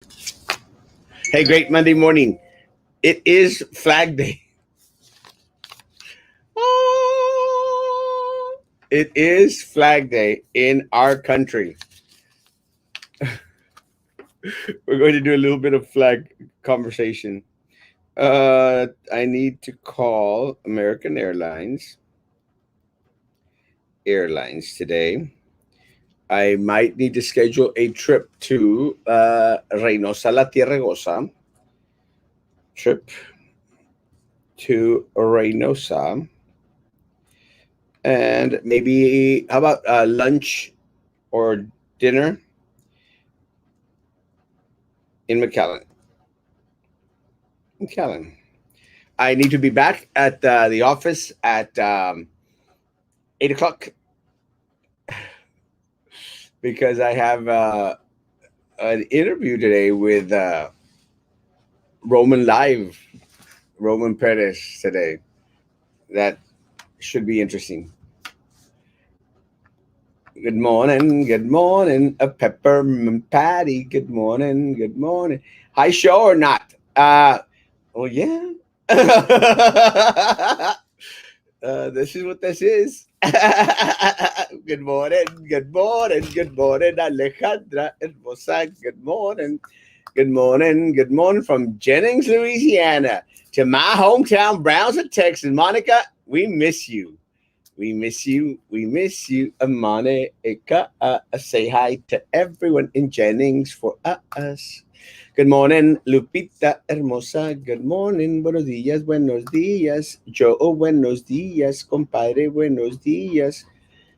Hey, great Monday morning. It is Flag Day. Oh, it is Flag Day in our country. We're going to do a little bit of flag conversation. I need to call American Airlines today. I might need to schedule a trip to Reynosa La Tierregosa. Trip to Reynosa. And maybe, how about lunch or dinner in McAllen? McAllen. I need to be back at the office at 8 o'clock because I have an interview today with Roman Live, Roman Perez today. That should be interesting. Good morning, a peppermint patty. Good morning, good morning. High show or not? Oh yeah. This is what this is. Good morning, good morning, good morning, Alejandra Hermosa. Good morning, good morning, good morning from Jennings, Louisiana to my hometown, Brownsville, Texas. Monica, we miss you. We miss you. We miss you, Monica. Say hi to everyone in Jennings for us. Good morning, Lupita Hermosa. Good morning, buenos días, buenos días. Joe, buenos días, compadre, buenos días.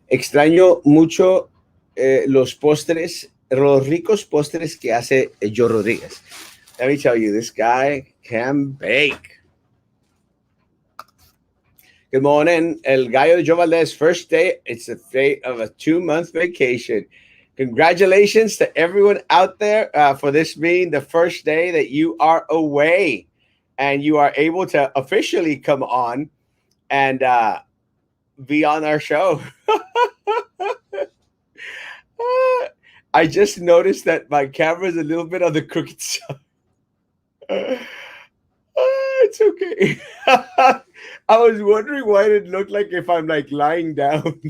Extraño mucho los postres, los ricos postres que hace Joe Rodriguez. Let me tell you, this guy can bake. Good morning, El Gallo de Joe Valdez. First day, it's the day of a 2-month vacation. Congratulations to everyone out there for this being the first day that you are away and you are able to officially come on and be on our show. I just noticed that my camera is a little bit on the crooked side. It's okay. I was wondering why it looked like if I'm like lying down.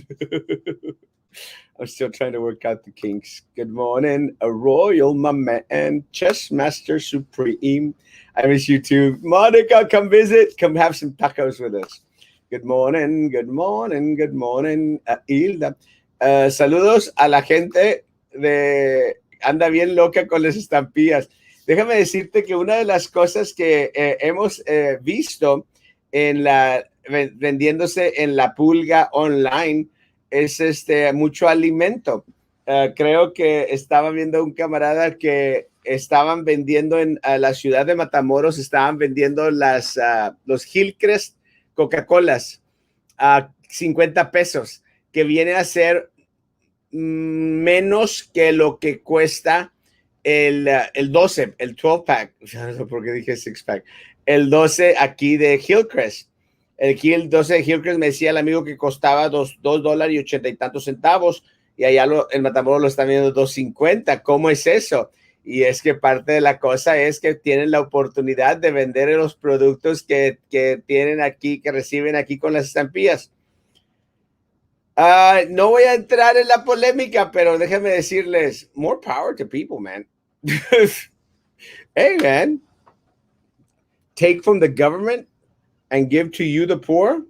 I'm still trying to work out the kinks. Good morning, a royal mama and chess master supreme. I miss you too. Monica, come visit. Come have some tacos with us. Good morning, good morning, good morning, Hilda. Saludos a la gente de anda bien loca con las estampillas. Déjame decirte que una de las cosas que hemos visto en vendiéndose en la pulga online es mucho alimento. Creo que estaba viendo un camarada que estaban vendiendo en la ciudad de Matamoros, estaban vendiendo los Hillcrest Coca-Colas a 50 pesos, que viene a ser menos que lo que cuesta el 12, el 12-pack, no sé por qué dije 6-pack, el 12 aquí de Hillcrest. El 12 de Hillcrest me decía el amigo que costaba $2 y 80 y tantos centavos, y allá en Matamoros lo están viendo $2.50. ¿Cómo es eso? Y es que parte de la cosa es que tienen la oportunidad de vender los productos que tienen aquí, que reciben aquí con las estampillas. No voy a entrar en la polémica, pero déjenme decirles, more power to people, man. Hey, man, take from the government and give to you, the poor.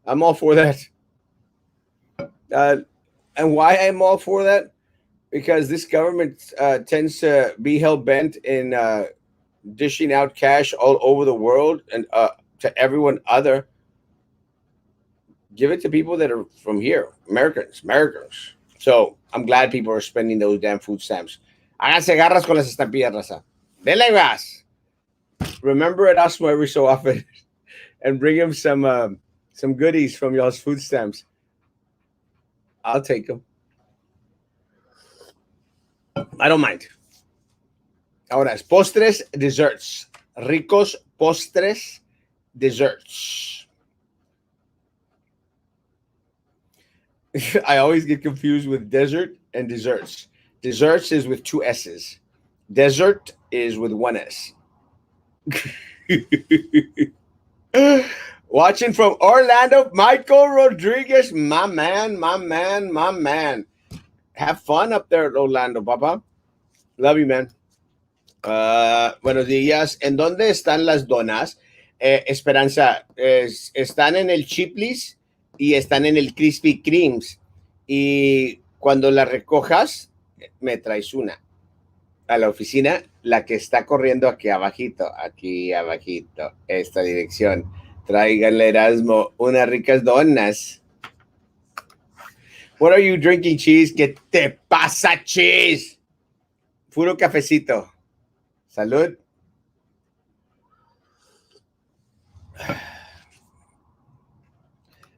I'm all for that. And why I'm all for that? Because this government tends to be hell-bent in dishing out cash all over the world and to everyone other. Give it to people that are from here, Americans. So I'm glad people are spending those damn food stamps. Háganse garras con las estampillas, raza. Dele gas. Remember Erasmo every so often and bring him some goodies from y'all's food stamps. I'll take them. I don't mind. Ahora es postres, desserts. Ricos postres, desserts. I always get confused with desert and desserts. Desserts is with 2 S's. Desert is with one S. Watching from Orlando, Michael Rodriguez, my man, my man, my man. Have fun up there at Orlando, Papa. Love you, man. Buenos días. ¿En dónde están las donas? Esperanza, están en el Chiplis y están en el Krispy Kremes. Y cuando las recojas, me traes una a la oficina, la que está corriendo aquí abajito, esta dirección. Tráiganle Erasmo unas ricas donas. What are you drinking, Cheese? ¿Qué te pasa, Cheese? Puro cafecito. Salud.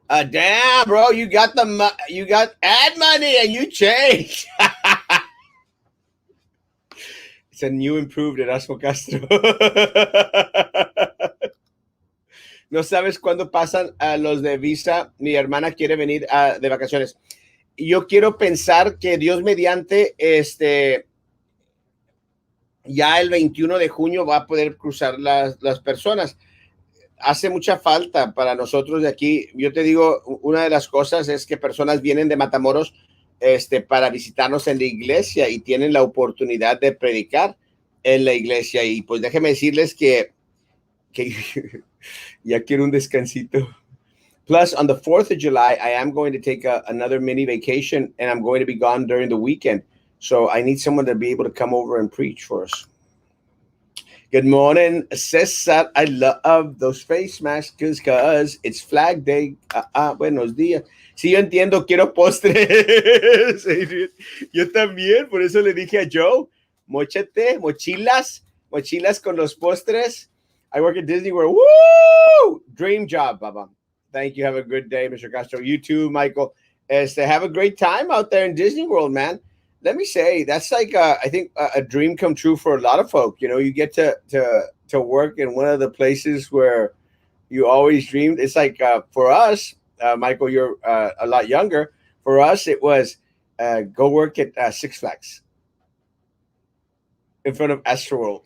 Damn, bro, you got ad money and you changed. It's a new improved Erasmo Castro. No sabes cuándo pasan a los de visa. Mi hermana quiere venir de vacaciones. Yo quiero pensar que Dios mediante, ya el 21 de junio va a poder cruzar las personas. Hace mucha falta para nosotros de aquí. Yo te digo, una de las cosas es que personas vienen de Matamoros para visitarnos en la iglesia y tienen la oportunidad de predicar en la iglesia. Y pues déjenme decirles que ya quiero un descansito. Plus, on the 4th of July, I am going to take another mini vacation, and I'm going to be gone during the weekend. So I need someone to be able to come over and preach for us. Good morning, Cesar. I love those face masks because it's Flag Day. Buenos días. Sí, yo entiendo, quiero postres. Yo también, por eso le dije a Joe, mochilas con los postres. I work at Disney World. Woo! Dream job, Baba. Thank you. Have a good day, Mr. Castro. You too, Michael. Have a great time out there in Disney World, man. Let me say, that's like I think a dream come true for a lot of folk. You know, you get to work in one of the places where you always dreamed. It's like for us, Michael, you're a lot younger. For us, it was go work at Six Flags in front of Astroworld.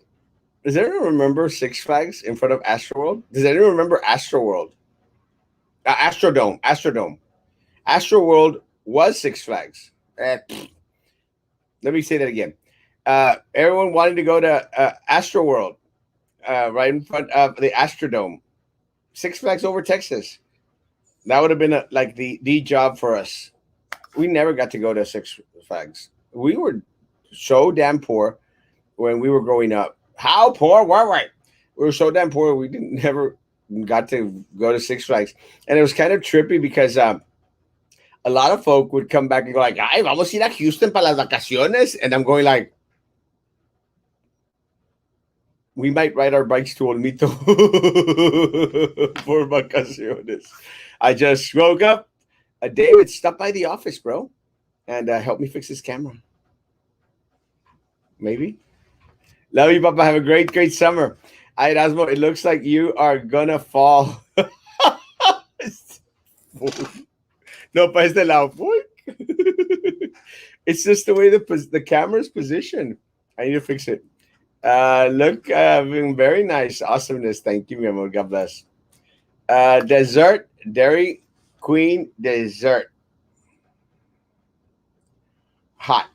Does anyone remember Six Flags in front of Astroworld? Does anyone remember Astroworld? Astrodome. Astroworld was Six Flags. Let me say that again. Everyone wanted to go to Astroworld, right in front of the Astrodome. Six Flags over Texas. That would have been like the job for us. We never got to go to Six Flags. We were so damn poor when we were growing up. How poor were we? We were so damn poor we never got to go to Six Flags. And it was kind of trippy because a lot of folk would come back and go like, ay, vamos a ir a Houston para las vacaciones. And I'm going like, we might ride our bikes to Olmito for vacaciones. I just woke up. David, stop by the office, bro, and help me fix this camera. Maybe. Love you, Papa. Have a great summer. Erasmo, it looks like you are gonna fall. No, pa este lado. It's just the way the camera's positioned. I need to fix it. Look, very nice. Awesomeness. Thank you, mi amor. God bless. Dessert, Dairy Queen dessert. Hot.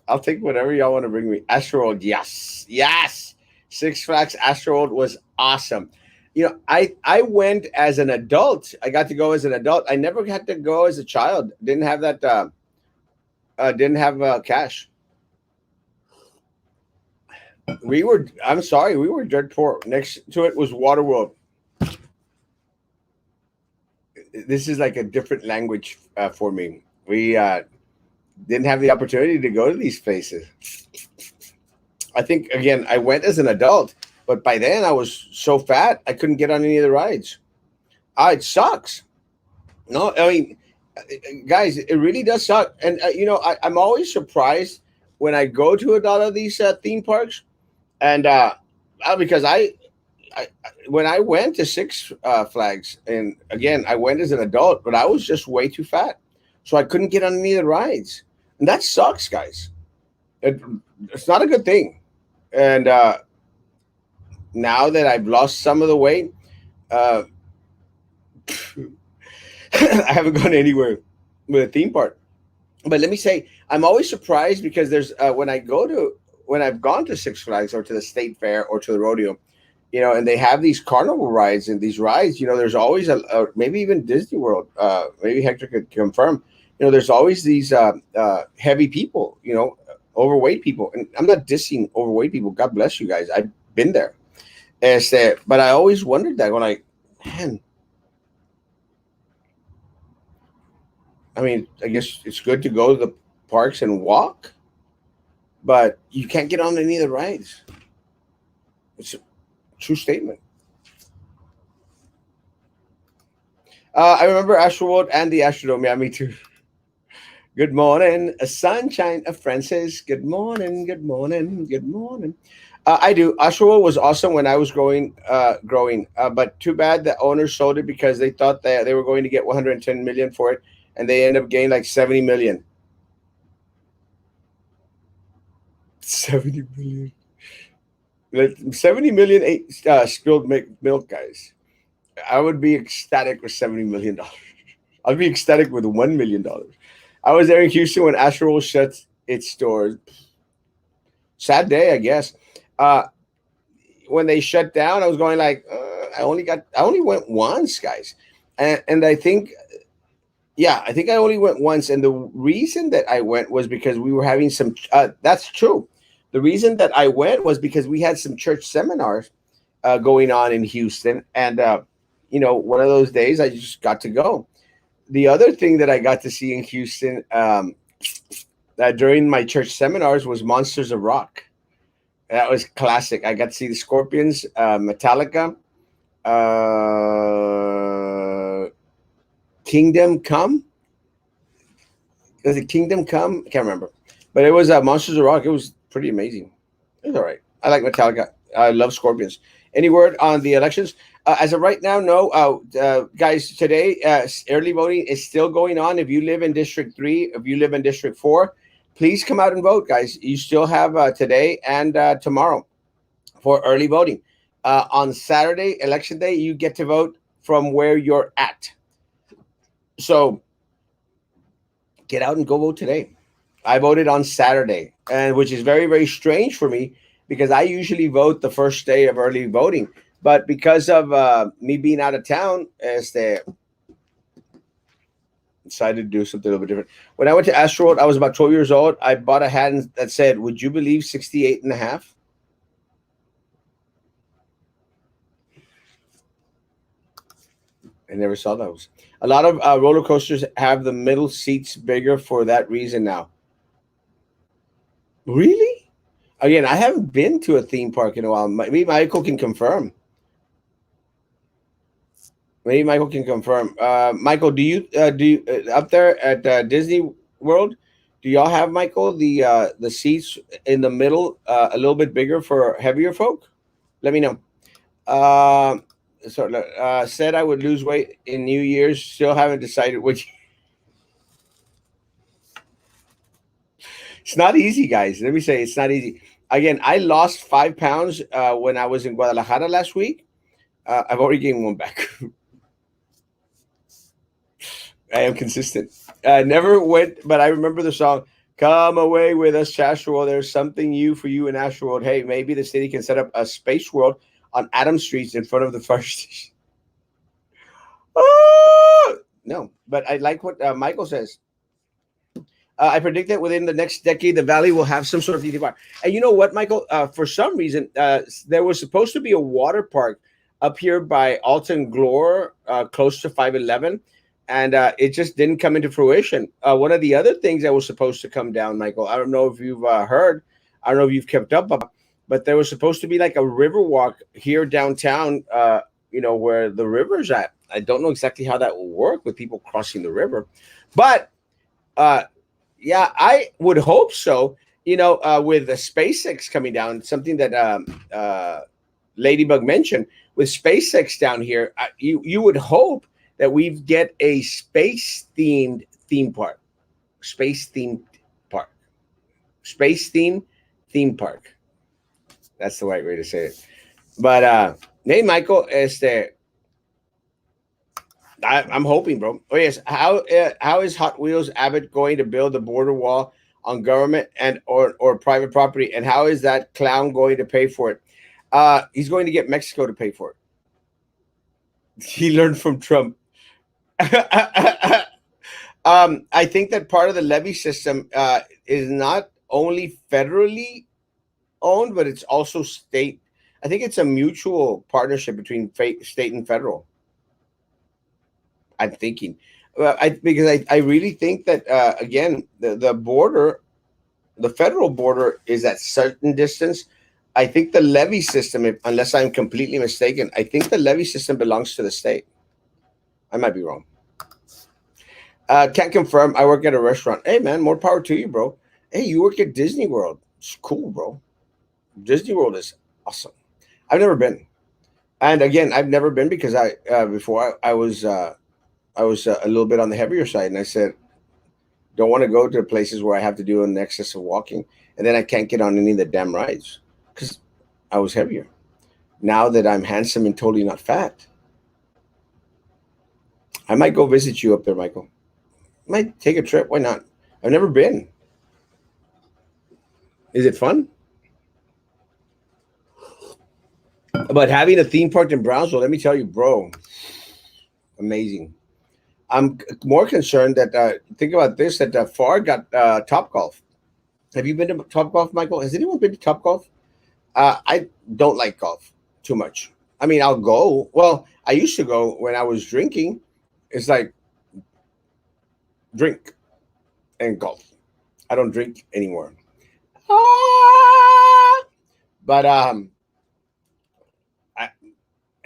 I'll take whatever y'all want to bring me. Astroworld, yes. Six Flags Astroworld was awesome. You know, I went as an adult. I got to go as an adult. I never had to go as a child. Didn't have that. Didn't have cash. I'm sorry, we were dirt poor. Next to it was Waterworld. This is like a different language for me. We didn't have the opportunity to go to these places. I think, again, I went as an adult, but by then I was so fat, I couldn't get on any of the rides. It sucks. No, I mean, guys, it really does suck. And, I'm always surprised when I go to a lot of these theme parks. And because when I went to Six Flags, and again, I went as an adult, but I was just way too fat. So I couldn't get on any of the rides. And that sucks, guys. It, it's not a good thing. And now that I've lost some of the weight, uh, I haven't gone anywhere with a theme park. But let me say, I'm always surprised because there's when I've gone to Six Flags or to the State Fair or to the rodeo, and they have these carnival rides and these rides. There's always maybe even Disney World. Maybe Hector could confirm. There's always these heavy people. Overweight people, and I'm not dissing overweight people. God bless you guys. I've been there. But I always wondered that when man, I mean, I guess it's good to go to the parks and walk, but you can't get on any of the rides. It's a true statement. I remember Astroworld and the Astrodome. Yeah, me too. Good morning, a sunshine of Francis. Good morning, good morning, good morning. I do. Astroworld was awesome when I was growing, but too bad the owners sold it because they thought that they were going to get 110 million for it, and they ended up getting like 70 million. 70 million. Like 70 million spilled milk, guys. I would be ecstatic with $70 million. I'd be ecstatic with $1 million. I was there in Houston when Astro shut its doors. Sad day, I guess. Uh, when they shut down, I was going like, I only went once, guys, and I think, yeah, I think I only went once, and the reason that I went was because we were having some. That's true. The reason that I went was because we had some church seminars going on in Houston, and one of those days I just got to go. The other thing that I got to see in Houston during my church seminars was Monsters of Rock. That was classic. I got to see the Scorpions, Metallica, uh, Kingdom Come. Was it Kingdom Come? I can't remember, but it was Monsters of Rock. It was pretty amazing. It was all right. I like Metallica. I love Scorpions. Any word on the elections? As of right now, no. Guys, today early voting is still going on. If you live in District 3, if you live in District 4, please come out and vote, guys. You still have today and tomorrow for early voting. On Saturday, election day, you get to vote from where you're at. So get out and go vote today. I voted on Saturday, and which is very, very strange for me because I usually vote the first day of early voting. But because of me being out of town, decided to do something a little bit different. When I went to Astroworld, I was about 12 years old. I bought a hat that said, "Would you believe 68 and a half?" I never saw those. A lot of roller coasters have the middle seats bigger for that reason now. Really? Again, I haven't been to a theme park in a while. Maybe Michael can confirm. Maybe Michael can confirm. Michael, do you up there at Disney World? Do y'all have, Michael, the seats in the middle a little bit bigger for heavier folk? Let me know. Uh, said I would lose weight in New Year's. Still haven't decided which. It's not easy, guys. Let me say it's not easy. Again, I lost 5 pounds when I was in Guadalajara last week. I've already gained one back. I am consistent. I never went, but I remember the song "Come Away with Us, Astroworld." There's something new for you in Astroworld. Hey, maybe the city can set up a space world on Adam Street in front of the fire station. Oh! No, but I like what Michael says. I predict that within the next decade, the valley will have some sort of DD park. And you know what, Michael? For some reason, there was supposed to be a water park up here by Alton Glore, close to 511, and it just didn't come into fruition. One of the other things that was supposed to come down, Michael, I don't know if you've heard, I don't know if you've kept up, but there was supposed to be like a river walk here downtown, where the river's at. I don't know exactly how that will work with people crossing the river, but uh, yeah, I would hope so. With the SpaceX coming down, something that Ladybug mentioned with SpaceX down here, you would hope that we get a space themed theme park, space themed park, space theme park. That's the right way to say it. But hey, Michael, I'm hoping, bro. Oh yes, how is Hot Wheels Abbott going to build a border wall on government and or private property, and how is that clown going to pay for it? He's going to get Mexico to pay for it. He learned from Trump. I think that part of the levy system is not only federally owned, but it's also state. I think it's a mutual partnership between state and federal. I'm thinking, because I really think that again the border, the federal border is at certain distance. I think the levy system, unless I'm completely mistaken, I think the levy system belongs to the state. I might be wrong. Can't confirm. I work at a restaurant. Hey man, more power to you, bro. Hey, you work at Disney World. It's cool, bro. Disney World is awesome. I've never been, and again, I've never been because before I was a little bit on the heavier side, and I said don't want to go to places where I have to do an excess of walking, and then I can't get on any of the damn rides because I was heavier. Now that I'm handsome and totally not fat, I might go visit you up there, Michael. Might take a trip. Why not? I've never been. Is it fun? But having a theme park in Brownsville, let me tell you, bro, amazing. I'm more concerned that think about this that Far got Top Golf. Have you been to Top Golf, Michael? Has anyone been to Top Golf? I don't like golf too much. I mean, I'll go. Well, I used to go when I was drinking. It's like drink and golf. I don't drink anymore. But I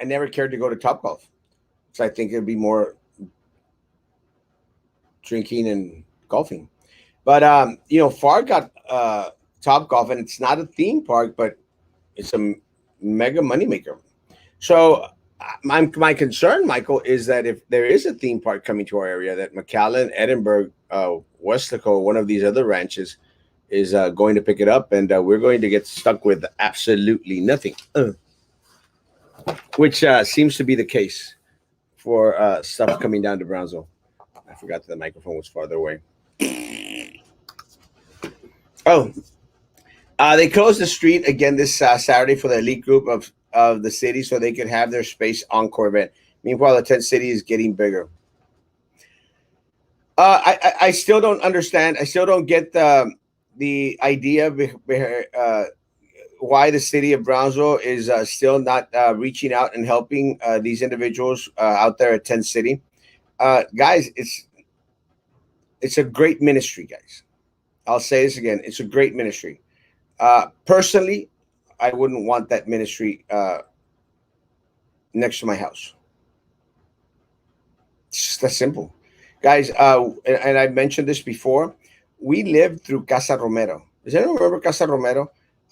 never cared to go to Top Golf. So I think it'd be more drinking and golfing. But Far got Top Golf, and it's not a theme park, but it's a mega moneymaker. So my concern, Michael, is that if there is a theme park coming to our area, that McAllen, Edinburgh, Westlaco, one of these other ranches, is going to pick it up, and we're going to get stuck with absolutely nothing, which seems to be the case for stuff coming down to Brownsville. I forgot that the microphone was farther away. Oh, they closed the street again this Saturday for the elite group of the city so they could have their Space Encore event. Meanwhile, the tent city is getting bigger. I still don't understand. I still don't get the idea behind why the city of Brownsville is still not reaching out and helping these individuals out there at Tent City. Guys, it's a great ministry, guys. I'll say this again. It's a great ministry. Personally, I wouldn't want that ministry next to my house. It's just that simple. Guys, and I mentioned this before, we lived through Casa Romero. Does anyone remember Casa Romero?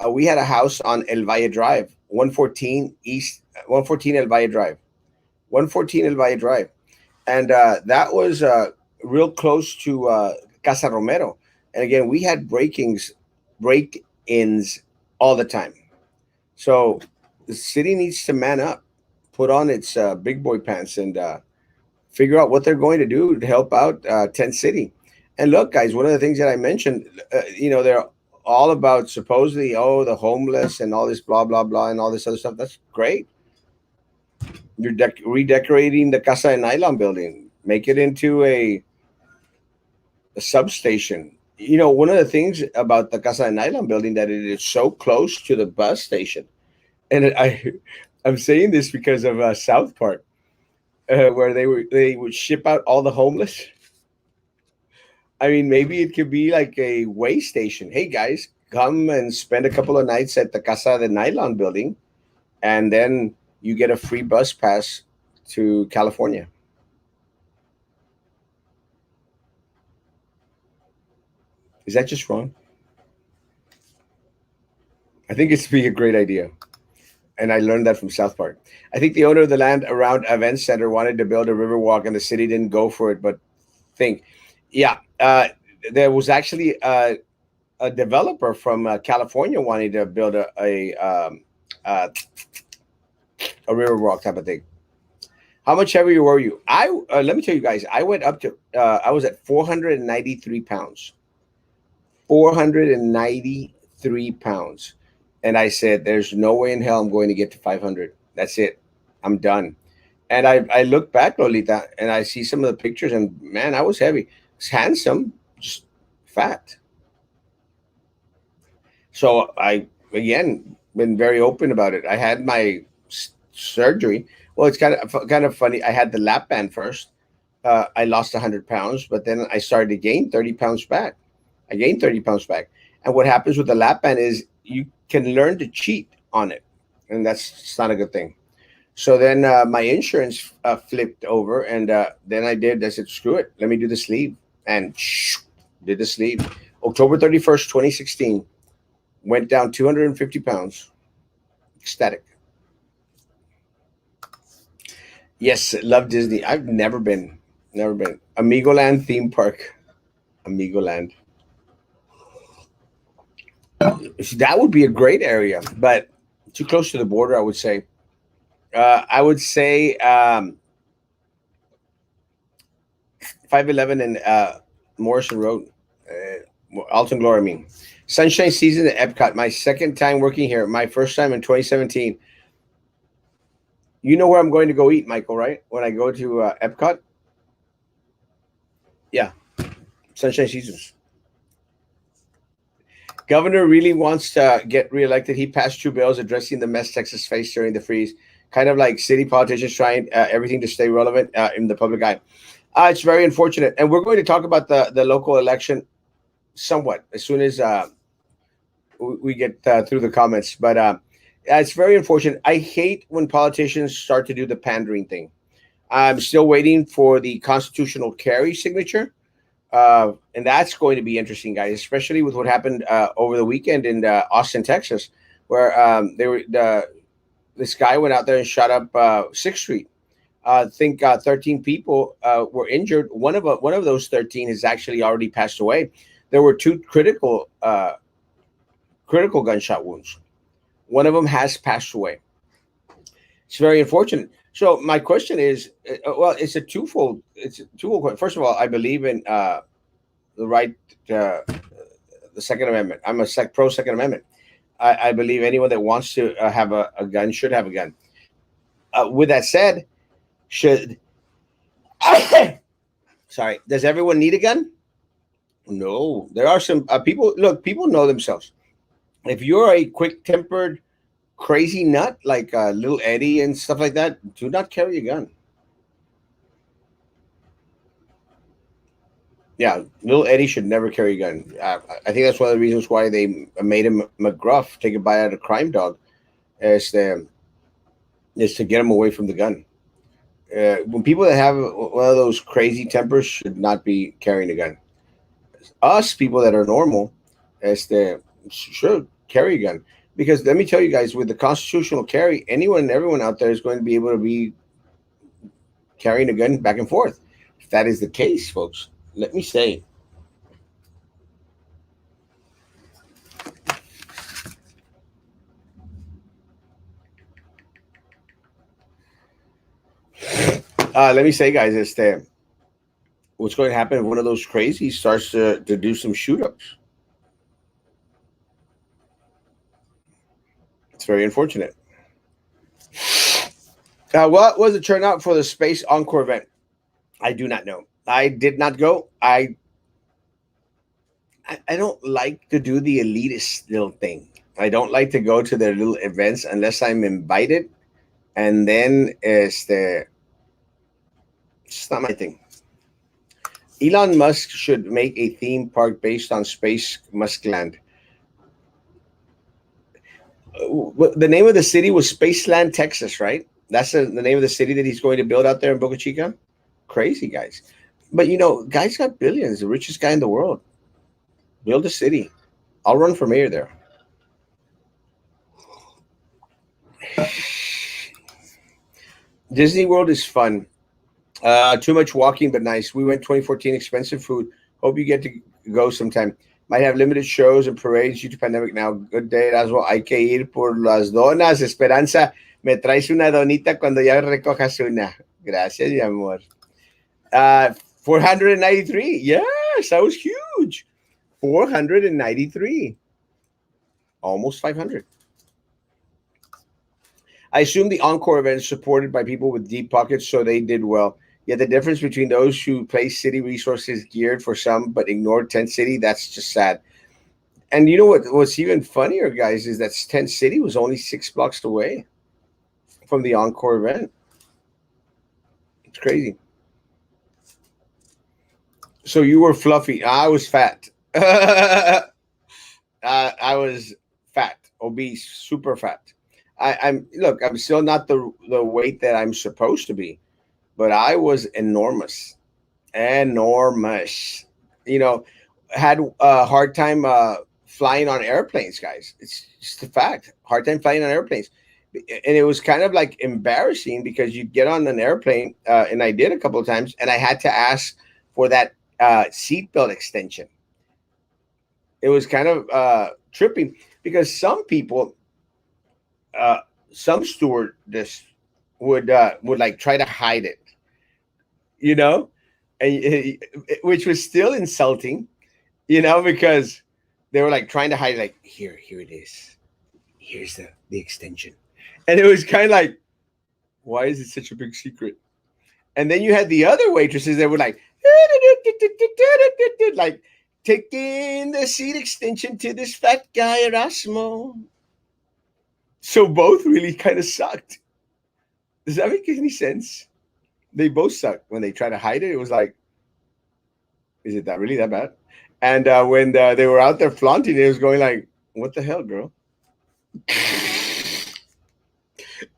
We had a house on El Valle Drive, 114 East, 114 El Valle Drive, 114 El Valle Drive. And that was real close to Casa Romero. And again, we had break-ins all the time. So the city needs to man up, put on its big boy pants, and figure out what they're going to do to help out Tent City. And look, guys, one of the things that I mentioned, they're all about supposedly, the homeless and all this blah, blah, blah, and all this other stuff. That's great. You're redecorating the Casa de Nylon building, make it into a substation. One of the things about the Casa de Nylon building that it is so close to the bus station. And I'm saying this because of South Park, where they would ship out all the homeless. I mean, maybe it could be like a way station. Hey, guys, come and spend a couple of nights at the Casa de Nylon building, and then you get a free bus pass to California. Is that just wrong? I think it's be a great idea. And I learned that from South Park. I think the owner of the land around Event Center wanted to build a river walk, and the city didn't go for it. But there was actually a developer from California wanting to build uh, a river walk type of thing. How much heavier were you? I let me tell you guys. I went up to. I was at 493 pounds. 493 pounds, and I said, "There's no way in hell I'm going to get to 500. That's it. I'm done." And I look back, Lolita, and I see some of the pictures, and man, I was heavy. It's handsome, just fat. So I again been very open about it. I had my surgery. Well, it's kind of funny. I had the lap band first. I lost 100 pounds, but then I started to gain 30 pounds back. I gained 30 pounds back. And what happens with the lap band is you can learn to cheat on it, and that's it's not a good thing. So then my insurance flipped over, and then I said, screw it, let me do the sleeve, and did the sleeve. October 31st, 2016, went down 250 pounds. Ecstatic. Yes, love Disney. I've never been. Never been. Amigoland theme park. Amigoland. That would be a great area, but too close to the border, I would say. I would say 511 and Morrison Road, Alton Glory. I mean, Sunshine Season at Epcot. My second time working here. My first time in 2017. You know where I'm going to go eat, Michael, right? When I go to Epcot? Yeah, Sunshine Seasons. Governor really wants to get reelected. He passed two bills addressing the mess Texas faced during the freeze, kind of like city politicians trying everything to stay relevant in the public eye. It's very unfortunate. And we're going to talk about the local election somewhat as soon as we get through the comments. But it's very unfortunate. I hate when politicians start to do the pandering thing. I'm still waiting for the constitutional carry signature. And that's going to be interesting, guys, especially with what happened over the weekend in Austin, Texas, where this guy went out there and shot up Sixth Street. I think 13 people were injured. One of those 13 has actually already passed away. There were two critical gunshot wounds. One of them has passed away. It's very unfortunate. So my question is, well, it's a twofold. It's a twofold question. First of all, I believe in the right, the Second Amendment. I'm a pro Second Amendment. I believe anyone that wants to have a gun should have a gun. With that said, should sorry, does everyone need a gun? No, there are some people. Look, people know themselves. If you're a quick-tempered, crazy nut like little Eddie and stuff like that, do not carry a gun. Yeah, little Eddie should never carry a gun. I think that's one of the reasons why they made him McGruff, take a bite out of Crime Dog, is to get him away from the gun. When people that have one of those crazy tempers should not be carrying a gun. Us people that are normal, should carry a gun, because let me tell you guys, with the constitutional carry, anyone and everyone out there is going to be able to be carrying a gun back and forth. If that is the case, folks, let me say, guys, is that what's going to happen if one of those crazies starts to do some shoot ups? It's very unfortunate. What was the turnout for the Space Encore event? I do not know. I did not go. I don't like to do the elitist little thing. I don't like to go to their little events unless I'm invited, and then it's not my thing. Elon Musk should make a theme park based on Space Muskland. The name of the city was Spaceland, Texas, right? That's the name of the city that he's going to build out there in Boca Chica. Crazy guys. But guys got billions, the richest guy in the world. Build a city. I'll run for mayor there. Disney World is fun. Too much walking, but nice. We went 2014, expensive food. Hope you get to go sometime. Might have limited shows and parades due to pandemic now. Good day, Erasmo. Hay que ir por las donas. Esperanza, me traes una donita cuando ya recojas una. Gracias, mi amor. 493. Yes, that was huge. 493. Almost 500. I assume the Encore event is supported by people with deep pockets, so they did well. Yet the difference between those who place city resources geared for some but ignore Tent City, that's just sad. And you know what's even funnier, guys, is that Tent City was only 6 blocks away from the Encore event. It's crazy. So you were fluffy. I was fat. I was fat, obese, super fat. I'm look. I'm still not the weight that I'm supposed to be, but I was enormous, enormous. You know, had a hard time flying on airplanes, guys. It's just a fact. Hard time flying on airplanes, and it was kind of like embarrassing because you get on an airplane, and I did a couple of times, and I had to ask for that seatbelt extension. It was kind of tripping because some people, uh, some stewardess would like try to hide it, you know, and which was still insulting, because they were like trying to hide, like here it is, here's the extension, and it was kind of like, why is it such a big secret? And then you had the other waitresses that were like, like taking the seat extension to this fat guy Erasmo. So both really kind of sucked. Does that make any sense? They both sucked. When they tried to hide it, it was like, is it that really that bad? And when they were out there flaunting, it was going like, what the hell, girl?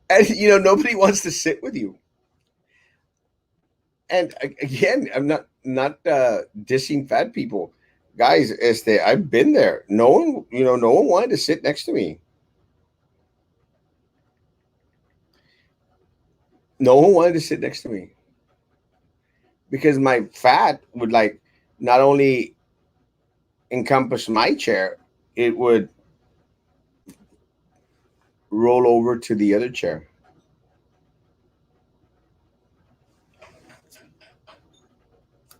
And nobody wants to sit with you. And again, I'm not dissing fat people, guys. I've been there. No one, no one wanted to sit next to me. No one wanted to sit next to me because my fat would like not only encompass my chair, it would roll over to the other chair.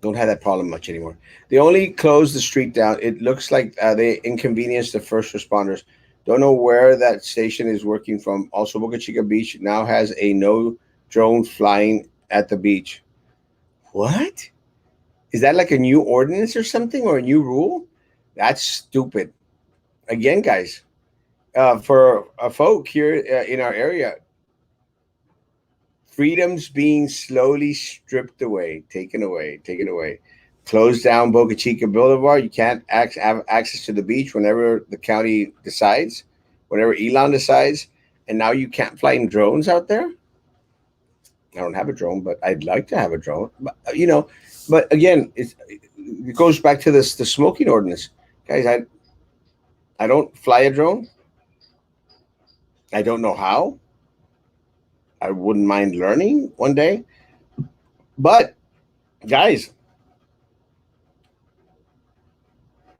Don't have that problem much anymore. They only closed the street down. It looks like they inconvenienced the first responders. Don't know where that station is working from. Also, Boca Chica Beach now has a no drone flying at the beach. What? Is that like a new ordinance or something, or a new rule? That's stupid. Again, guys, for folk here in our area, freedoms being slowly stripped away, taken away, taken away. Closed down Boca Chica Boulevard. You can't have access to the beach whenever the county decides, whenever Elon decides. And now you can't fly in drones out there. I don't have a drone, but I'd like to have a drone. But again, it goes back to this the smoking ordinance, guys. I don't fly a drone. I don't know how. I wouldn't mind learning one day. But guys,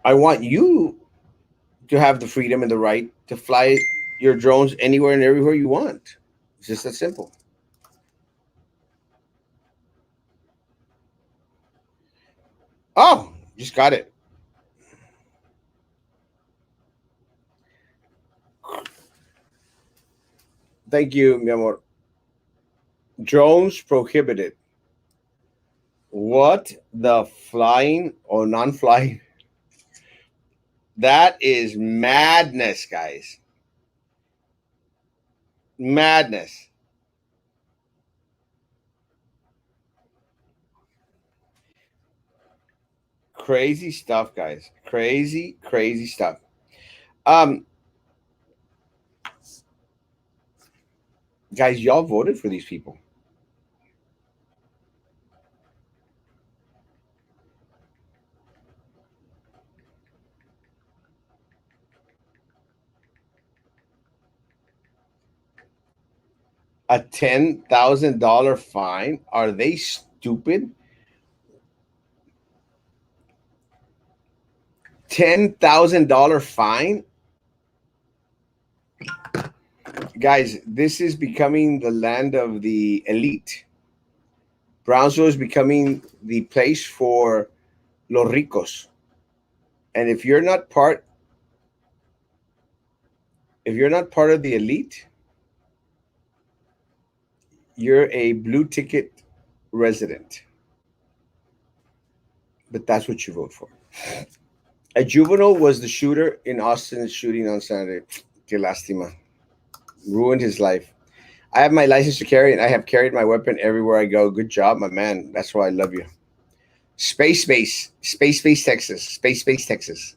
I want you to have the freedom and the right to fly your drones anywhere and everywhere you want. It's just that simple. Oh, just got it. Thank you, mi amor. Drones prohibited. What the flying or non-flying? That is madness, guys. Madness. Crazy stuff, guys. Crazy, crazy stuff. Um, guys, y'all voted for these people. A $10,000 fine? Are they stupid? $10,000 fine. Guys, this is becoming the land of the elite. Brownsville is becoming the place for los ricos. And if you're not part of the elite, you're a blue ticket resident. But that's what you vote for. A juvenile was the shooter in Austin's shooting on Saturday. Que lástima. Ruined his life. I have my license to carry, and I have carried my weapon everywhere I go. Good job, my man. That's why I love you. Space Base, Texas. Space Base, Texas.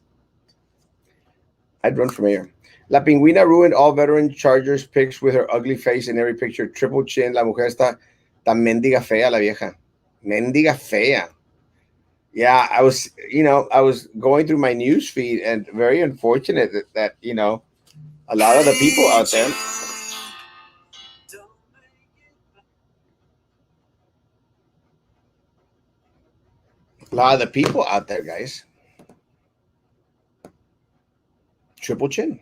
I'd run for mayor. La Pingüina ruined all veteran Chargers picks with her ugly face in every picture. Triple chin. La mujer está tan mendiga fea, la vieja. Mendiga fea. Yeah, I was going through my news feed, and very unfortunate that a lot of the people out there. A lot of the people out there, guys. Triple chin.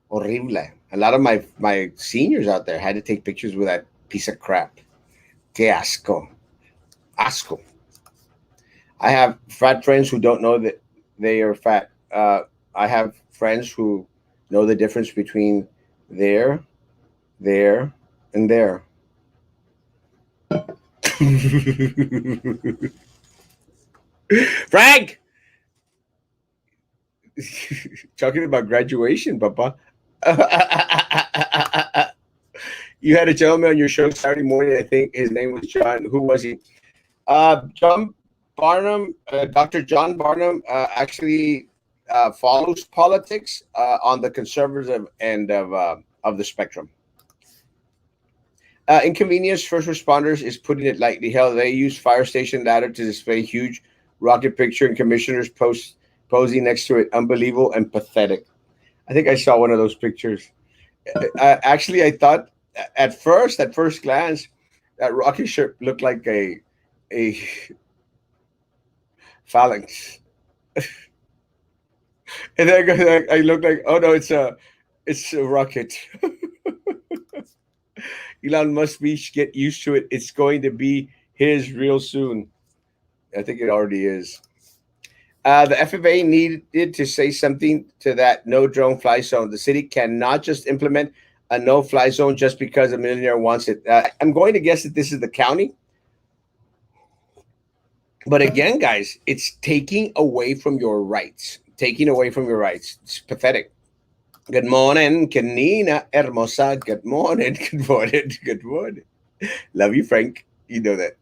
Horrible. A lot of my seniors out there had to take pictures with that piece of crap. Que asco. Asco. I have fat friends who don't know that they are fat. I have friends who know the difference between there, and there. Frank! Talking about graduation, Papa. You had a gentleman on your show Saturday morning. I think his name was John. Who was he? John Barnum. Dr. John Barnum actually follows politics on the conservative end of the spectrum. Inconvenience first responders is putting it lightly. Hell, they use fire station ladder to display huge rocket picture and commissioners posing next to it. Unbelievable and pathetic. I think I saw one of those pictures. Actually, I thought at first glance, that rocket ship looked like a phalanx. And then I looked like, oh no, it's a rocket. Elon Musk get used to it. It's going to be his real soon. I think it already is. The FAA needed to say something to that no drone fly zone. The city cannot just implement a no fly zone just because a millionaire wants it. I'm going to guess that this is the county. But again, guys, it's taking away from your rights. It's pathetic. Good morning, Canina Hermosa. Good morning. Good morning. Love you, Frank. You know that.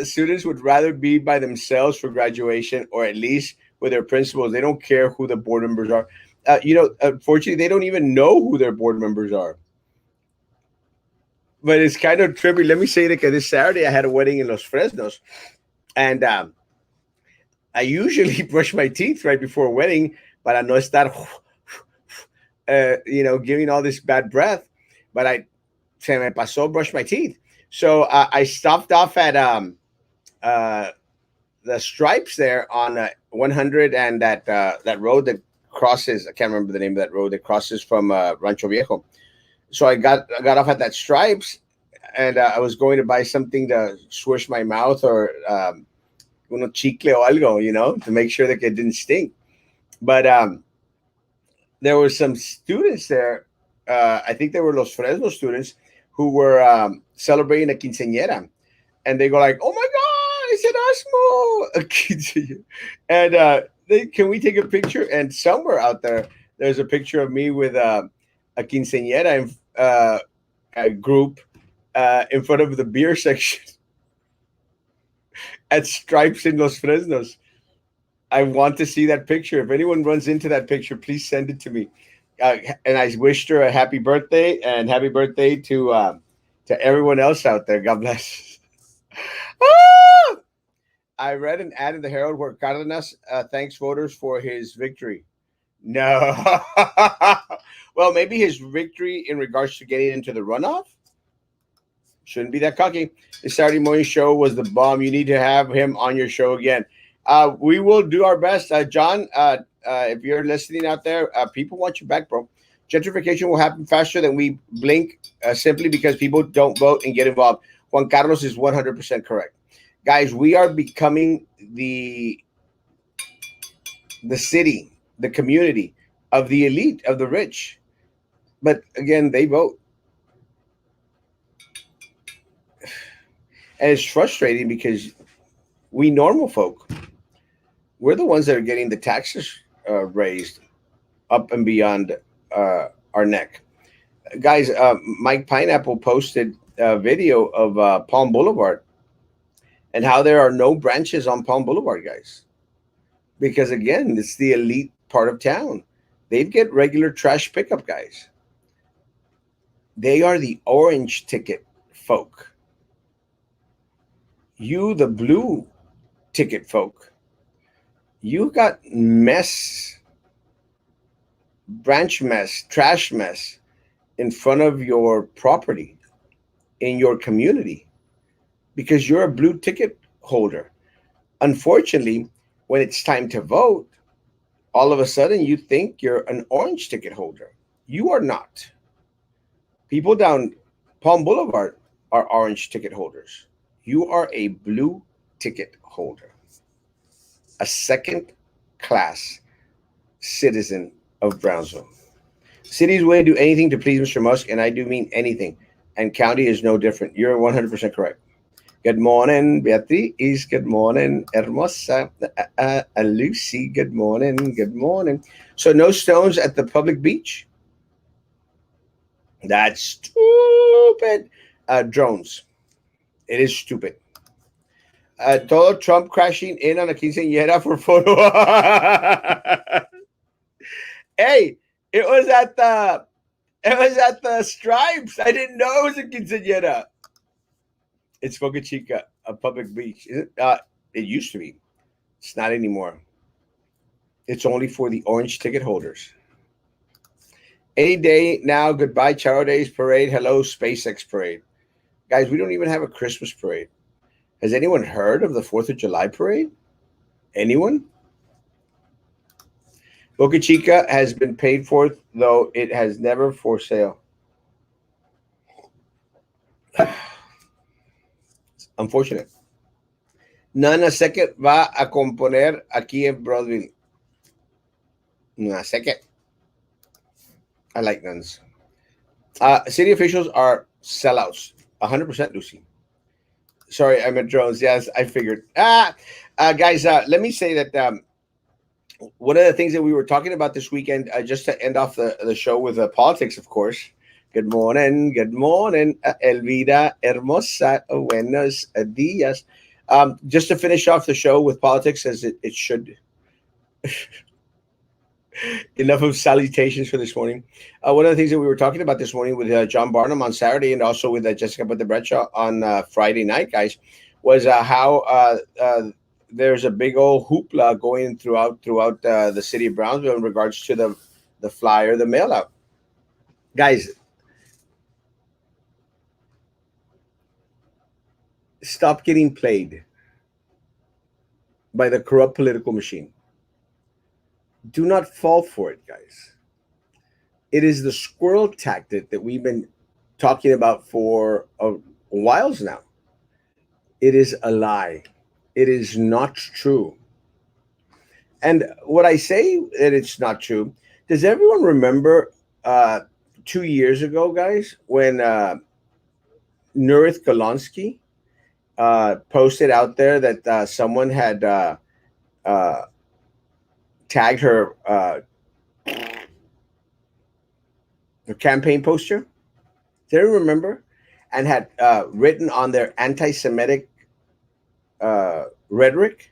Students would rather be by themselves for graduation, or at least with their principals. They don't care who the board members are. Unfortunately, they don't even know who their board members are. But it's kind of trippy. Let me say that this Saturday I had a wedding in Los Fresnos, and I usually brush my teeth right before a wedding, para no estar, giving all this bad breath. But se me pasó brush my teeth. So I stopped off at the Stripes there on 100 and that road that crosses. I can't remember the name of that road that crosses from Rancho Viejo. So I got off at that Stripes, and I was going to buy something to swish my mouth, or uno chicle o algo, to make sure that it didn't stink. But there were some students there. I think they were Los Fresno students who were celebrating a quinceañera, and they go like, "Oh my God, it's Erasmo!" And can we take a picture? And somewhere out there, there's a picture of me with a quinceañera group in front of the beer section at Stripes in Los Fresnos. I want to see that picture. If anyone runs into that picture, please send it to me. And I wished her a happy birthday, and happy birthday to everyone else out there. God bless. Ah! I read an ad in the Herald where Cárdenas thanks voters for his victory. No. Well, maybe his victory in regards to getting into the runoff. Shouldn't be that cocky. The Saturday morning show was the bomb. You need to have him on your show again. We will do our best. John, if you're listening out there, people want you back, bro. Gentrification will happen faster than we blink, simply because people don't vote and get involved. Juan Carlos is 100% correct. Guys, we are becoming the city, the community of the elite, of the rich. But again, they vote. And it's frustrating because we normal folk, we're the ones that are getting the taxes raised up and beyond our neck. Guys, Mike Pineapple posted a video of Palm Boulevard and how there are no branches on Palm Boulevard, guys. Because again, it's the elite part of town. They get regular trash pickup, guys. They are the orange ticket folk. You, the blue ticket folk, you got mess, branch mess, trash mess in front of your property, in your community, because you're a blue ticket holder. Unfortunately, when it's time to vote, all of a sudden you think you're an orange ticket holder. You are not. People down Palm Boulevard are orange ticket holders. You are a blue ticket holder, a second class citizen of Brownsville. City is willing to do anything to please Mr. Musk, and I do mean anything. And county is no different. You're 100% correct. Good morning, Beatriz. Good morning, Hermosa. Lucy, good morning. Good morning. So, no stones at the public beach? That's stupid. Drones. It is stupid. Todo Trump crashing in on a quinceañera for photo. Hey, it was at the Stripes. I didn't know it was a quinceañera. It's Boca Chica, a public beach. It used to be. It's not anymore. It's only for the orange ticket holders. Any day now, goodbye, Charo Days Parade. Hello, SpaceX Parade. Guys, we don't even have a Christmas parade. Has anyone heard of the 4th of July parade? Anyone? Boca Chica has been paid for, though it has never for sale. Unfortunate. Nana Second va a componer aquí en Broadville. Nana Second. I like nuns. City officials are sellouts. 100%, Lucy. Sorry, I meant drones. Yes, I figured. Guys, let me say that one of the things that we were talking about this weekend, just to end off the show with politics, of course. Good morning. Good morning, Elvira Hermosa. Buenos dias. Just to finish off the show with politics, as it should. Enough of salutations for this morning. One of the things that we were talking about this morning with John Barnum on Saturday, and also with Jessica Bradshaw on Friday night, guys, was how there's a big old hoopla going throughout the city of Brownsville in regards to the flyer, the mail out. Guys, stop getting played by the corrupt political machine. Do not fall for it, guys. It is the squirrel tactic that we've been talking about for a whiles now. It is a lie. It is not true. And what I say that it's not true, does everyone remember 2 years ago, guys, when Nurith Golonsky posted out there that someone had tagged her campaign poster? Do you remember? And had written on their anti-Semitic rhetoric,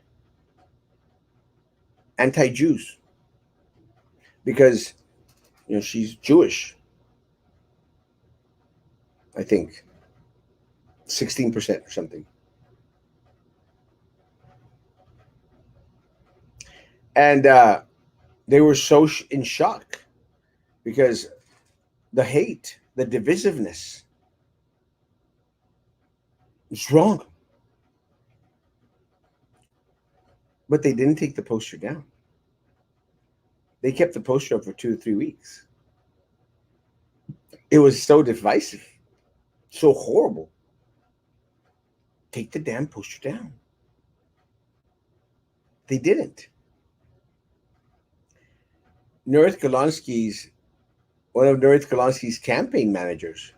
anti-Jews, because she's Jewish. I think 16% or something. And they were so in shock because the hate, the divisiveness is wrong. But they didn't take the poster down. They kept the poster up for 2 or 3 weeks. It was so divisive, so horrible. Take the damn poster down. They didn't. North Golonsky's One of North Golonsky's campaign managers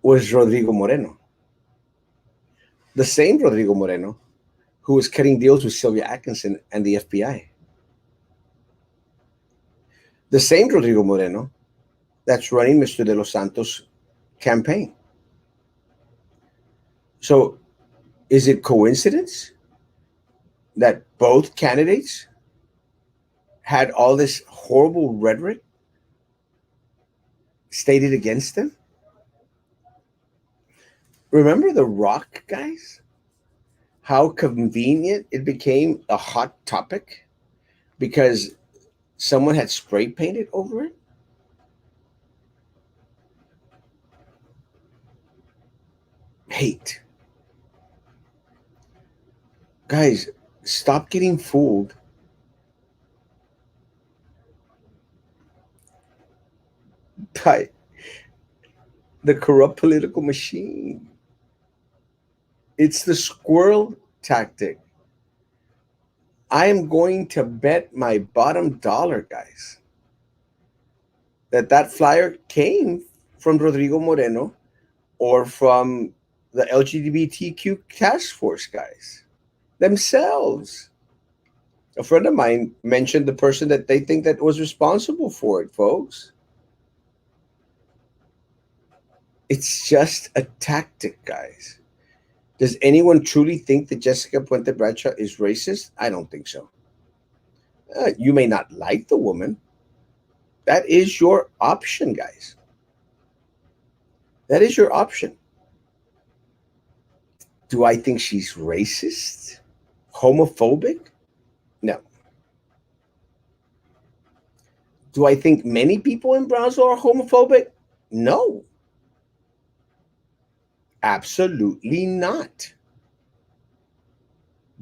was Rodrigo Moreno. The same Rodrigo Moreno who was cutting deals with Sylvia Atkinson and the FBI. The same Rodrigo Moreno that's running Mr. De Los Santos' campaign. So is it coincidence that both candidates had all this horrible rhetoric stated against them? Remember the Rock, guys? How convenient it became a hot topic because someone had spray painted over it? Hate. Guys, stop getting fooled by the corrupt political machine. It's the squirrel tactic. I am going to bet my bottom dollar, guys, that flyer came from Rodrigo Moreno or from the LGBTQ task force guys themselves. A friend of mine mentioned the person that they think that was responsible for it, folks. It's just a tactic, guys. Does anyone truly think that Jessica Puente Bradshaw is racist? I don't think so. You may not like the woman. That is your option, guys. That is your option. Do I think she's racist? Homophobic? No. Do I think many people in Brownsville are homophobic? No. Absolutely not.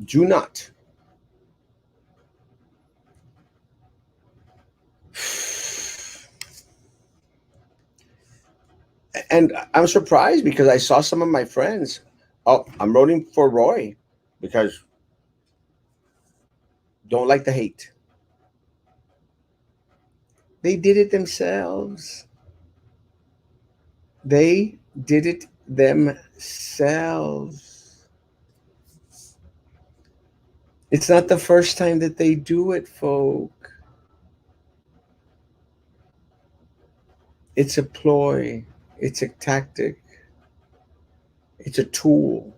Do not. And I'm surprised because I saw some of my friends. Oh, I'm voting for Roy because don't like the hate. They did it themselves. They did it themselves. It's not the first time that they do it, folk. It's a ploy. It's a tactic. It's a tool.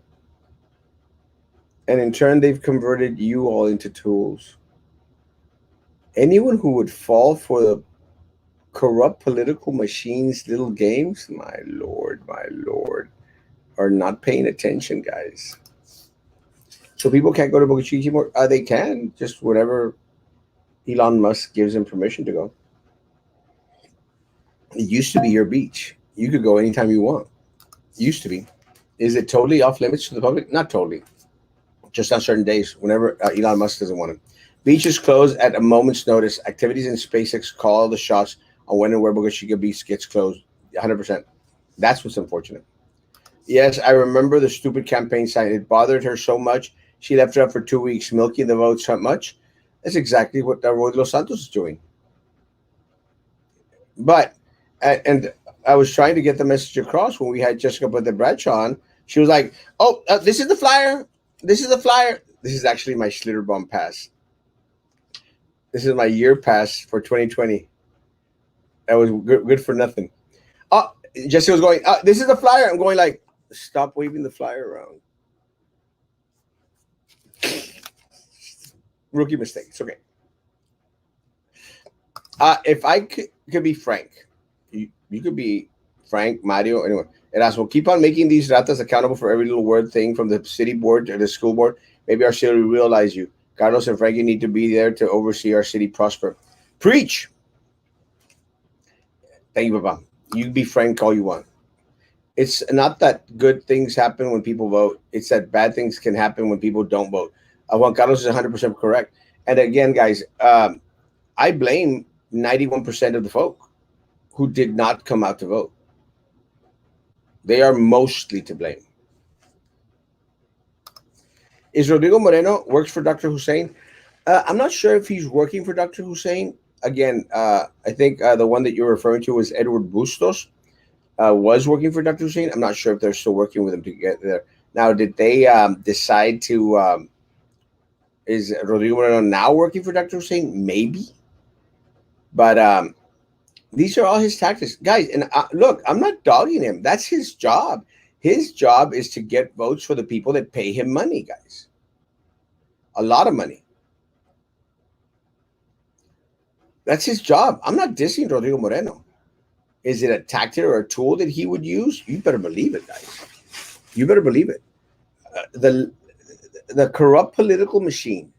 And in turn, they've converted you all into tools. Anyone who would fall for the corrupt political machine's little games, my lord, are not paying attention, guys. So people can't go to Boca Chica anymore? They can, just whatever Elon Musk gives them permission to go. It used to be your beach. You could go anytime you want. It used to be. Is it totally off limits to the public? Not totally. Just on certain days, whenever Elon Musk doesn't want it. Beaches close at a moment's notice. Activities in SpaceX call the shots on when and where Boca Chica Beach gets closed. 100%. That's what's unfortunate. Yes, I remember the stupid campaign sign. It bothered her so much, she left it up for 2 weeks, milking the votes so much. That's exactly what Roy Los Santos is doing. But, and I was trying to get the message across when we had Jessica Puente Bradshaw on. She was like, oh, this is the flyer. This is the flyer. This is actually my Schlitterbahn pass. This is my year pass for 2020. That was good for nothing. Jessica was going, this is the flyer. I'm going like, stop waving the flyer around. Rookie mistake. It's okay. If I could be Frank, you could be Frank, Mario, anyone. Erasmo, keep on making these ratas accountable for every little word thing from the city board to the school board. Maybe our city will realize you. Carlos and Frankie need to be there to oversee our city prosper. Preach. Thank you, Papa. You be Frank all you want. It's not that good things happen when people vote. It's that bad things can happen when people don't vote. Juan Carlos is 100% correct. And again, guys, I blame 91% of the folk who did not come out to vote. They are mostly to blame. Is Rodrigo Moreno works for Dr. Hussein? I'm not sure if he's working for Dr. Hussein. Again, I think the one that you're referring to was Edward Bustos, was working for Dr. Hussein. I'm not sure if they're still working with him together. Now, did they decide to? Is Rodrigo Moreno now working for Dr. Hussein? Maybe, but these are all his tactics, guys. And look, I'm not dogging him. That's his job. His job is to get votes for the people that pay him money, guys. A lot of money. That's his job. I'm not dissing Rodrigo Moreno. Is it a tactic or a tool that he would use? You better believe it, guys. You better believe it. The corrupt political machine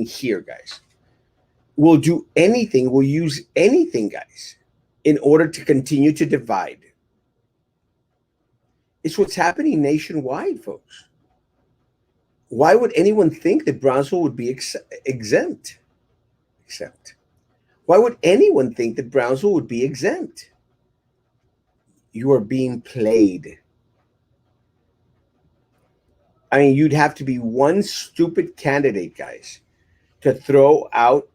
here, guys, will do anything, will use anything, guys, in order to continue to divide. It's what's happening nationwide, folks. Why would anyone think that Brownsville would be exempt? Exempt. Why would anyone think that Brownsville would be exempt? You are being played. I mean, you'd have to be one stupid candidate, guys, to throw out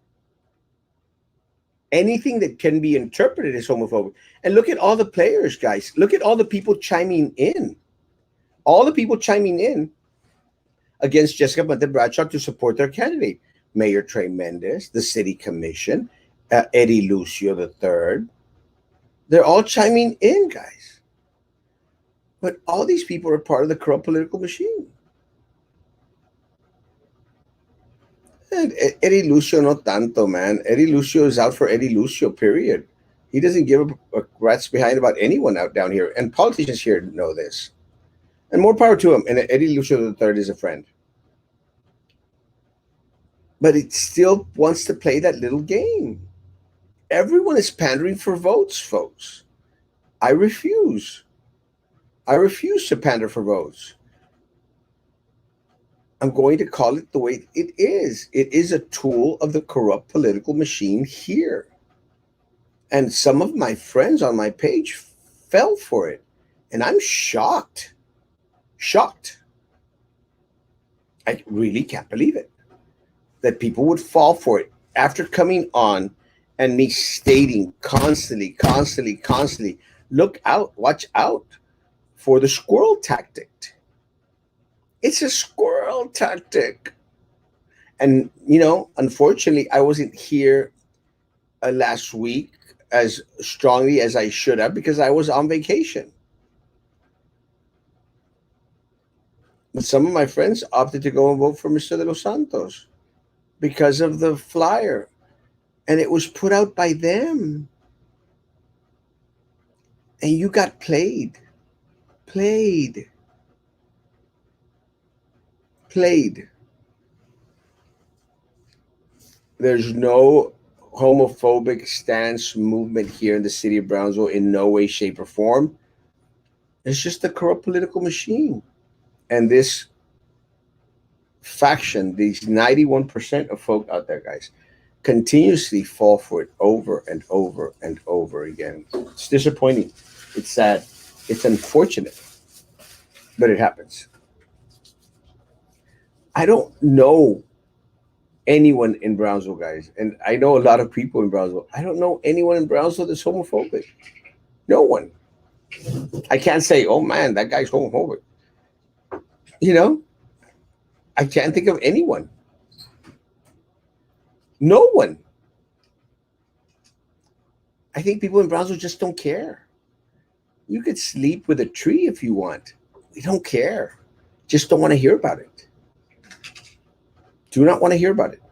anything that can be interpreted as homophobic. And look at all the players, guys. Look at all the people chiming in. All the people chiming in against Jessica Monte Bradshaw to support their candidate. Mayor Trey Mendez, the city commission, Eddie Lucio III. They're all chiming in, guys. But all these people are part of the corrupt political machine. And Eddie Lucio, no tanto, man. Eddie Lucio is out for Eddie Lucio, period. He doesn't give a rat's behind about anyone out down here. And politicians here know this. And more power to him. And Eddie Lucio III is a friend. But it still wants to play that little game. Everyone is pandering for votes, folks. I refuse. I refuse to pander for votes. I'm going to call it the way it is. It is a tool of the corrupt political machine here. And some of my friends on my page fell for it. And I'm shocked. Shocked. I really can't believe it. That people would fall for it after coming on and me stating constantly, look out, watch out for the squirrel tactic. It's a squirrel tactic. And, unfortunately, I wasn't here last week as strongly as I should have because I was on vacation. But some of my friends opted to go and vote for Mr. De Los Santos because of the flyer. And it was put out by them. And you got played. There's no homophobic stance movement here in the city of Brownsville in no way, shape, or form. It's just the corrupt political machine. And this faction, these 91% of folk out there, guys, continuously fall for it over and over and over again. It's disappointing. It's sad. It's unfortunate. But it happens. I don't know anyone in Brownsville, guys. And I know a lot of people in Brownsville. I don't know anyone in Brownsville that's homophobic. No one. I can't say, oh man, that guy's homophobic. I can't think of anyone. No one. I think people in Brownsville just don't care. You could sleep with a tree if you want. We don't care. Just don't want to hear about it. Do not want to hear about it.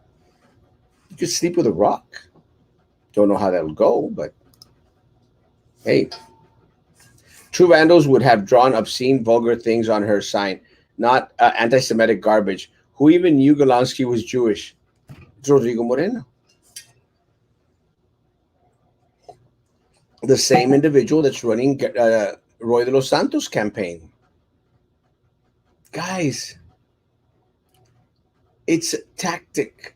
You could sleep with a rock. Don't know how that'll go, but hey. True vandals would have drawn obscene, vulgar things on her sign, not anti-Semitic garbage. Who even knew Golonsky was Jewish? It's Rodrigo Moreno. The same individual that's running Roy de los Santos' campaign. Guys, It's a tactic.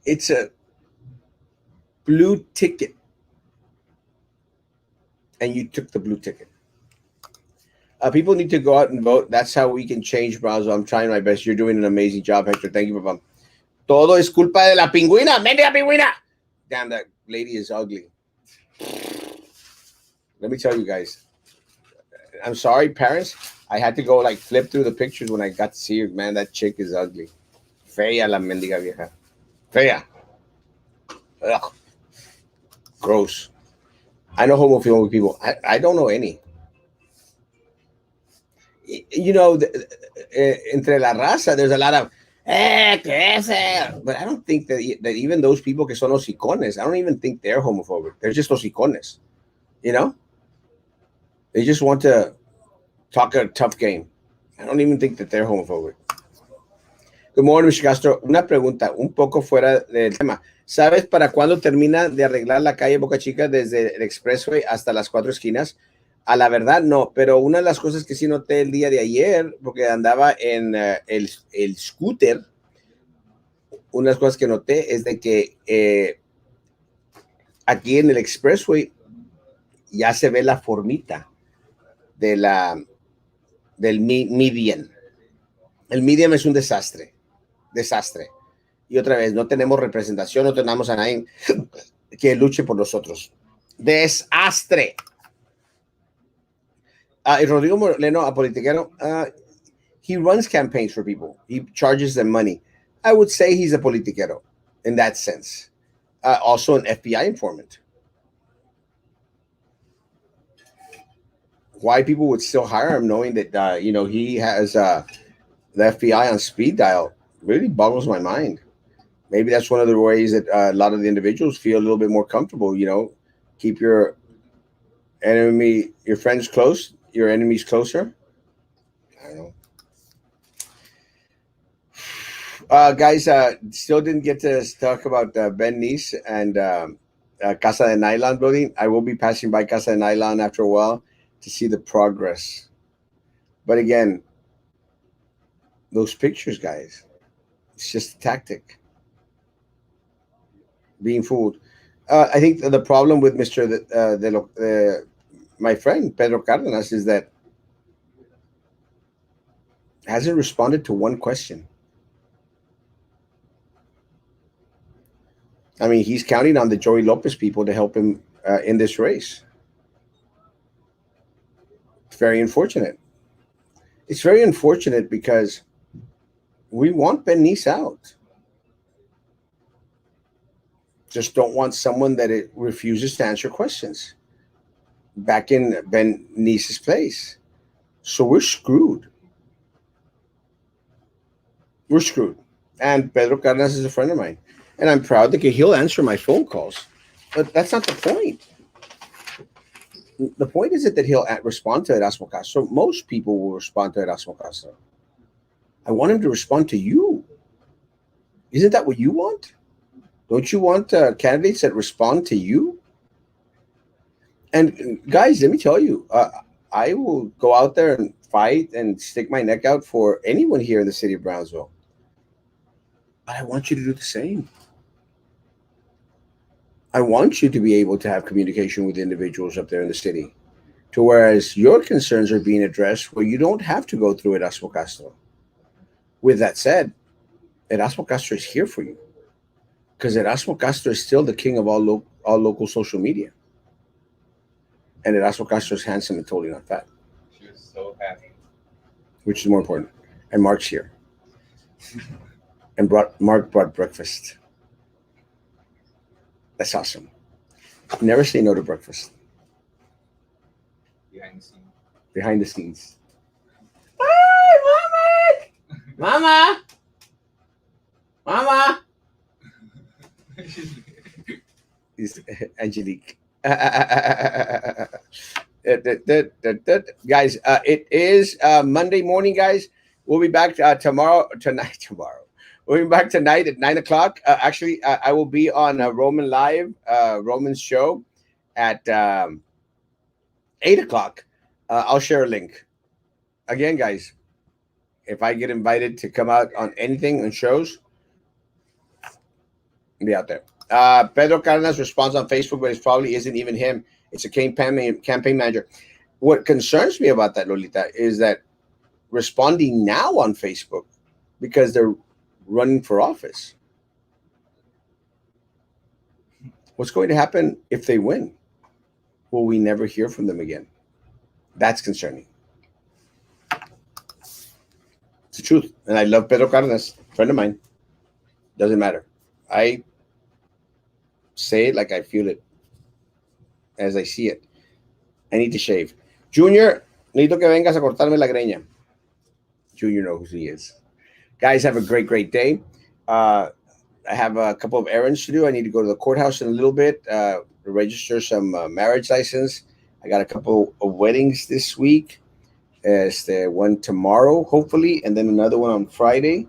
It's a blue ticket, and you took the blue ticket. People need to go out and vote. That's how we can change Brownsville. I'm trying my best. You're doing an amazing job, Hector. Thank you, Papa. Todo es culpa de la pingüina. ¡Mendiga pingüina! Damn, that lady is ugly. Let me tell you guys. I'm sorry, parents. I had to go like flip through the pictures when I got to see her. Man, that chick is ugly. Fea la mendiga vieja. Fea. Ugh. Gross. I know homophobic people. I don't know any. You know, entre la raza, there's a lot of, que ese. But I don't think that even those people que son hocicones, I don't even think they're homophobic. They're just hocicones. You know? They just want to talk a tough game. I don't even think that they're homophobic. Good morning, Mr. Castro. Una pregunta, un poco fuera del tema. ¿Sabes para cuándo termina de arreglar la calle Boca Chica desde el Expressway hasta las cuatro esquinas? A la verdad, no, pero una de las cosas que sí noté el día de ayer, porque andaba en el scooter, una de las cosas que noté es de que aquí en el Expressway ya se ve la formita de del median. El median es un desastre. Y otra vez, no tenemos representación, no tenemos a nadie que luche por nosotros. Desastre. Y Rodrigo Moreno, a politiquero, he runs campaigns for people. He charges them money. I would say he's a politiquero in that sense. Also an FBI informant. Why people would still hire him knowing that, he has the FBI on speed dial really boggles my mind. Maybe that's one of the ways that a lot of the individuals feel a little bit more comfortable. Keep your friends close, your enemies closer. I don't know. Guys, still didn't get to talk about Ben Nice and Casa de Nylon building. I will be passing by Casa de Nylon after a while to see the progress. But again, those pictures, guys, it's just a tactic. Being fooled. I think the problem with my friend Pedro Cardenas is that hasn't responded to one question. I mean, he's counting on the Joey Lopez people to help him in this race. It's very unfortunate. It's very unfortunate because we want Ben Nice out. Just don't want someone that it refuses to answer questions back in Ben Nice's place. So we're screwed. We're screwed. And Pedro Cardenas is a friend of mine. And I'm proud that he'll answer my phone calls. But that's not the point. The point is that he'll respond to Erasmo Castro. Most people will respond to Erasmo Castro. I want him to respond to you. Isn't that what you want? Don't you want candidates that respond to you? And guys, let me tell you, I will go out there and fight and stick my neck out for anyone here in the city of Brownsville. But I want you to do the same. I want you to be able to have communication with individuals up there in the city, to whereas your concerns are being addressed where you don't have to go through Erasmo Castro. With that said, Erasmo Castro is here for you because Erasmo Castro is still the king of all local social media. And Erasmo Castro is handsome and totally not fat. She was so happy. Which is more important. And Mark's here. And Mark brought breakfast. That's awesome. Never say no to breakfast. Behind the scenes. Hi, Mama! Mama! Is Angelique. Guys, it is Monday morning, guys. We'll be back tomorrow. We'll be back tonight at 9 o'clock. Actually, I will be on Roman Live, Roman's show at 8 o'clock. I'll share a link. Again, guys, If I get invited to come out on anything on shows, I'll be out there. Pedro Cardenas responds on Facebook, but it probably isn't even him. It's a campaign manager. What concerns me about that, Lolita, is that responding now on Facebook because they're running for office. What's going to happen if they win? Will we never hear from them again? That's concerning. It's the truth. And I love Pedro Cardenas, friend of mine. Doesn't matter. I say it like I feel it, as I see it. I need to shave. Junior, necesito que vengas a cortarme la greña. Junior knows who he is. Guys, have a great day. I have a couple of errands to do. I need to go to the courthouse in a little bit, register some marriage license. I got a couple of weddings this week. One tomorrow, hopefully, and then another one on Friday.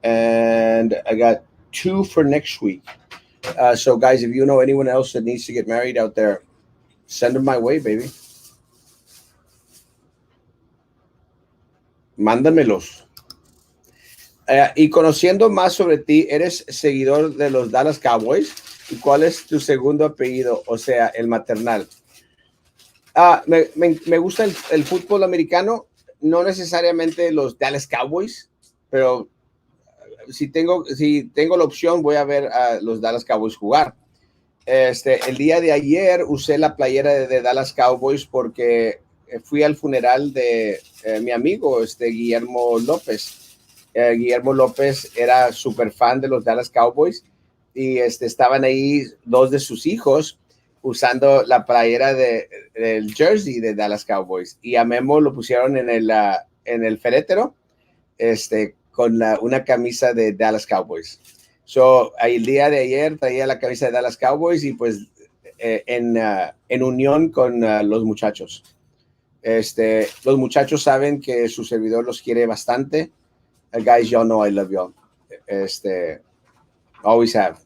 And I got 2 for next week. So, guys, if you know anyone else that needs to get married out there, send them my way, baby. Mándamelos. Y conociendo más sobre ti, ¿eres seguidor de los Dallas Cowboys? ¿Y cuál es tu segundo apellido? O sea, el maternal. Me gusta el fútbol americano, no necesariamente los Dallas Cowboys, pero si tengo la opción, voy a ver a los Dallas Cowboys jugar. El día de ayer usé la playera de Dallas Cowboys porque fui al funeral de mi amigo, Guillermo López. Guillermo López era súper fan de los Dallas Cowboys y estaban ahí 2 de sus hijos usando la playera del jersey de Dallas Cowboys, y a Memo lo pusieron en el féretro con una camisa de Dallas Cowboys. So, el día de ayer traía la camisa de Dallas Cowboys y pues en unión con los muchachos. Los muchachos saben que su servidor los quiere bastante. Guys, y'all know I love y'all. Always have,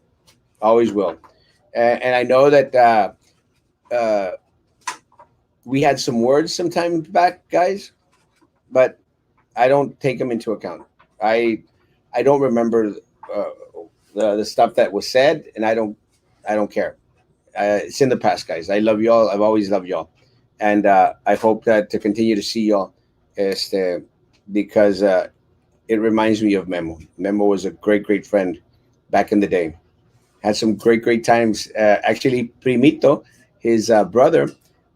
always will. And I know that we had some words some time back, guys, but I don't take them into account. I don't remember the stuff that was said, and I don't care. It's in the past, guys. I love y'all. I've always loved y'all, and I hope that to continue to see y'all, because it reminds me of Memo. Memo was a great friend back in the day. Had some great times. Actually, Primito, his brother,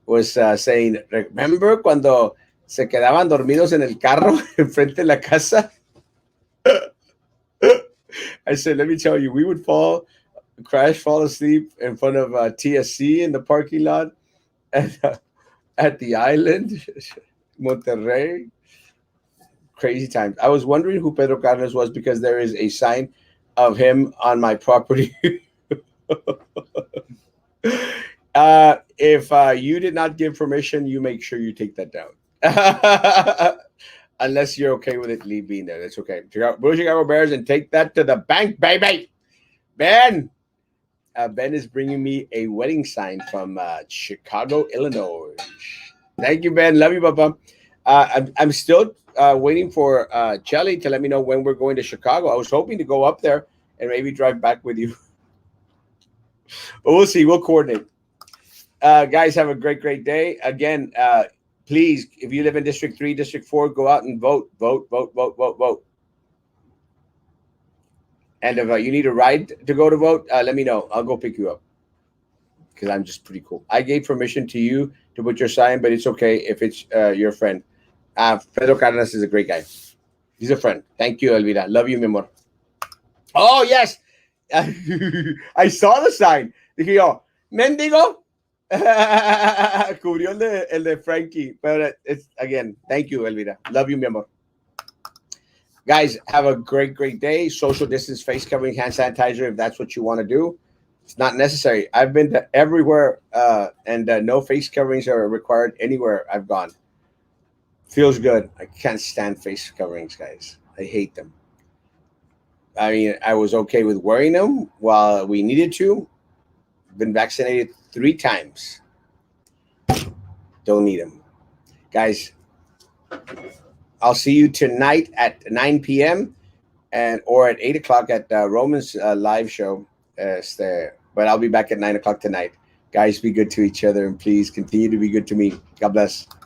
was saying, remember cuando se quedaban dormidos en el carro enfrente de la casa? I said, let me tell you, we would fall asleep in front of TSC in the parking lot at the island, Monterrey. Crazy times. I was wondering who Pedro Cardenas was because there is a sign of him on my property. If you did not give permission, you make sure you take that down. Unless you're okay with it being there. That's okay. Blue Chicago Bears, and take that to the bank, baby. Ben. Ben is bringing me a wedding sign from Chicago, Illinois. Thank you, Ben. Love you, Papa. I'm still waiting for Chelly to let me know when we're going to Chicago. I was hoping to go up there and maybe drive back with you. But we'll see. We'll coordinate. Guys, have a great day. Again, please, if you live in District 3, District 4, go out and vote. And if you need a ride to go to vote, let me know. I'll go pick you up because I'm just pretty cool. I gave permission to you to put your sign, but it's okay if it's your friend. Pedro Cardenas is a great guy. He's a friend. Thank you, Elvira. Love you, mi amor. Oh, yes. I saw the sign. Dije yo, mendigo. Cubrió el de Frankie. But it's, again, thank you, Elvira. Love you, mi amor. Guys, have a great day. Social distance, face covering, hand sanitizer, if that's what you want to do. It's not necessary. I've been to everywhere, and no face coverings are required anywhere I've gone. Feels good. I can't stand face coverings, guys. I hate them. I mean, I was okay with wearing them while we needed to. Been vaccinated 3 times. Don't need them. Guys, I'll see you tonight at 9 p.m. and or at 8 o'clock at Roman's live show. But I'll be back at 9 o'clock tonight. Guys, be good to each other and please continue to be good to me. God bless.